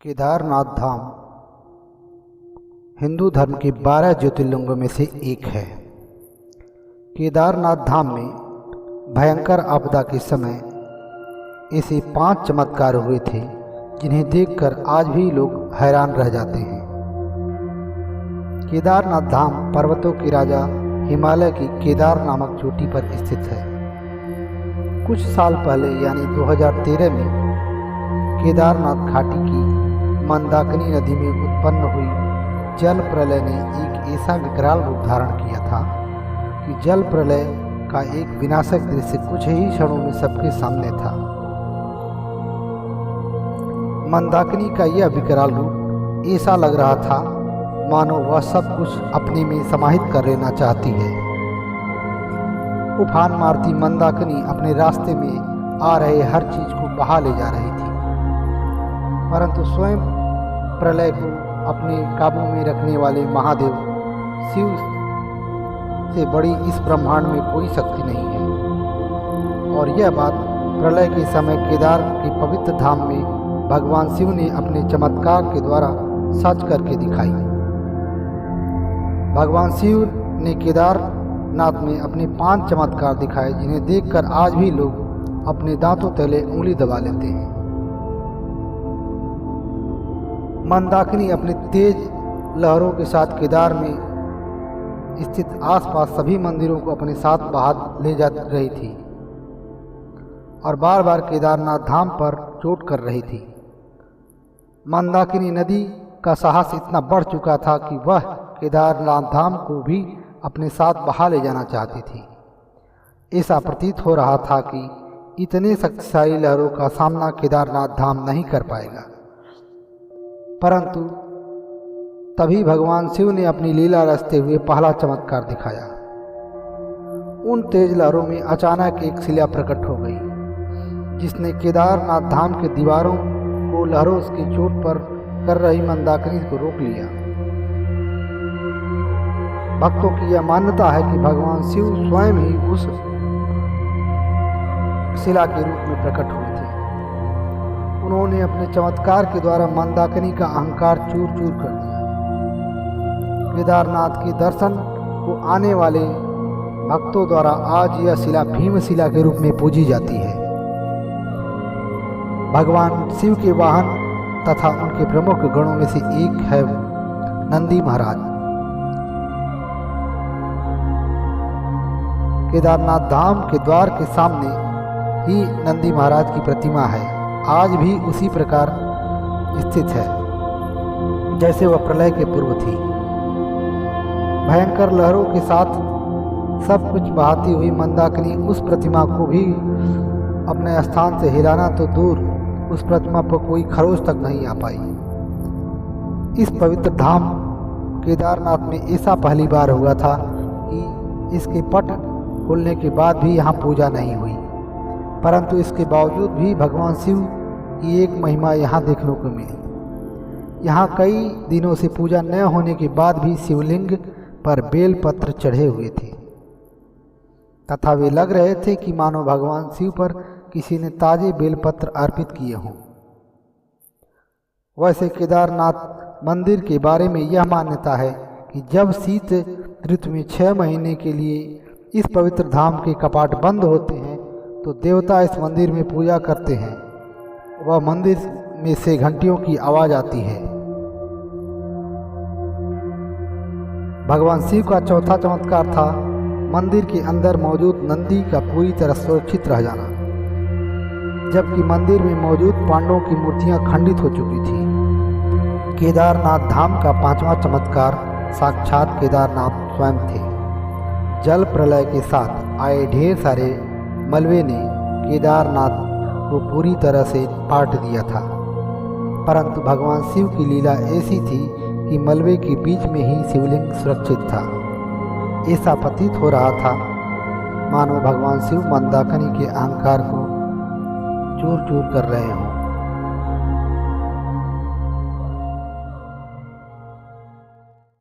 केदारनाथ धाम हिंदू धर्म के 12 ज्योतिर्लिंगों में से एक है। केदारनाथ धाम में भयंकर आपदा के समय ऐसे 5 चमत्कार हुए थे जिन्हें देखकर आज भी लोग हैरान रह जाते हैं। केदारनाथ धाम पर्वतों के राजा हिमालय की केदार नामक चोटी पर स्थित है। कुछ साल पहले यानी 2013 में केदारनाथ घाटी की मंदाकिनी नदी में उत्पन्न हुई जल प्रलय ने एक ऐसा विकराल रूप धारण किया था कि जल प्रलय का एक विनाशक दृश्य कुछ ही क्षणों में सबके सामने था। मंदाकिनी का यह विकराल रूप ऐसा लग रहा था मानो वह सब कुछ अपने में समाहित कर लेना चाहती है। उफान मारती मंदाकिनी अपने रास्ते में आ रहे हर चीज को बहा ले जा रही थी, परंतु स्वयं प्रलय को अपने काबू में रखने वाले महादेव शिव से बड़ी इस ब्रह्मांड में कोई शक्ति नहीं है। और यह बात प्रलय के समय केदार के पवित्र धाम में भगवान शिव ने अपने चमत्कार के द्वारा सच करके दिखाई। भगवान शिव ने केदारनाथ में अपने 5 चमत्कार दिखाए जिन्हें देखकर आज भी लोग अपने दांतों तले उंगली दबा लेते हैं। मंदाकिनी अपने तेज लहरों के साथ केदार में स्थित आसपास सभी मंदिरों को अपने साथ बहा ले जा रही थी और बार बार केदारनाथ धाम पर चोट कर रही थी। मंदाकिनी नदी का साहस इतना बढ़ चुका था कि वह केदारनाथ धाम को भी अपने साथ बहा ले जाना चाहती थी। ऐसा प्रतीत हो रहा था कि इतने शक्तिशाली लहरों का सामना केदारनाथ धाम नहीं कर पाएगा। परंतु तभी भगवान शिव ने अपनी लीला रचते हुए पहला चमत्कार दिखाया। उन तेज लहरों में अचानक एक शिला प्रकट हो गई जिसने केदारनाथ धाम के दीवारों को लहरों की चोट पर कर रही मंदाकिनी को रोक लिया। भक्तों की यह मान्यता है कि भगवान शिव स्वयं ही उस शिला के रूप में प्रकट हुए थे। उन्होंने अपने चमत्कार के द्वारा मंदाकिनी का अहंकार चूर चूर कर दिया। केदारनाथ के दर्शन को आने वाले भक्तों द्वारा आज यह शिला भीमशिला के रूप में पूजी जाती है। भगवान शिव के वाहन तथा उनके प्रमुख गणों में से एक है नंदी महाराज। केदारनाथ धाम के द्वार के सामने ही नंदी महाराज की प्रतिमा है। आज भी उसी प्रकार स्थित है जैसे वह प्रलय के पूर्व थी। भयंकर लहरों के साथ सब कुछ बहाती हुई मंदाकिनी उस प्रतिमा को भी अपने स्थान से हिलाना तो दूर, उस प्रतिमा पर कोई खरोच तक नहीं आ पाई। इस पवित्र धाम केदारनाथ में ऐसा पहली बार हुआ था कि इसके पट खुलने के बाद भी यहाँ पूजा नहीं हुई, परंतु इसके बावजूद भी भगवान शिव की एक महिमा यहाँ देखने को मिली। यहाँ कई दिनों से पूजा न होने के बाद भी शिवलिंग पर बेलपत्र चढ़े हुए थे तथा वे लग रहे थे कि मानो भगवान शिव पर किसी ने ताजे बेलपत्र अर्पित किए हों। वैसे केदारनाथ मंदिर के बारे में यह मान्यता है कि जब शीत ऋतु में 6 महीने के लिए इस पवित्र धाम के कपाट बंद होते हैं तो देवता इस मंदिर में पूजा करते हैं। वह मंदिर में से घंटियों की आवाज आती है। भगवान शिव का चौथा चमत्कार था मंदिर के अंदर मौजूद नंदी का पूरी तरह सुरक्षित रह जाना, जबकि मंदिर में मौजूद पांडवों की मूर्तियां खंडित हो चुकी थी। केदारनाथ धाम का 5वां चमत्कार साक्षात केदारनाथ स्वयं थे। जल प्रलय के साथ आए ढेर सारे मलबे ने केदारनाथ को पूरी तरह से पाट दिया था, परंतु भगवान शिव की लीला ऐसी थी कि मलबे के बीच में ही शिवलिंग सुरक्षित था। ऐसा प्रतीत हो रहा था मानो भगवान शिव मंदाकिनी के अहंकार को चूर चूर कर रहे हों।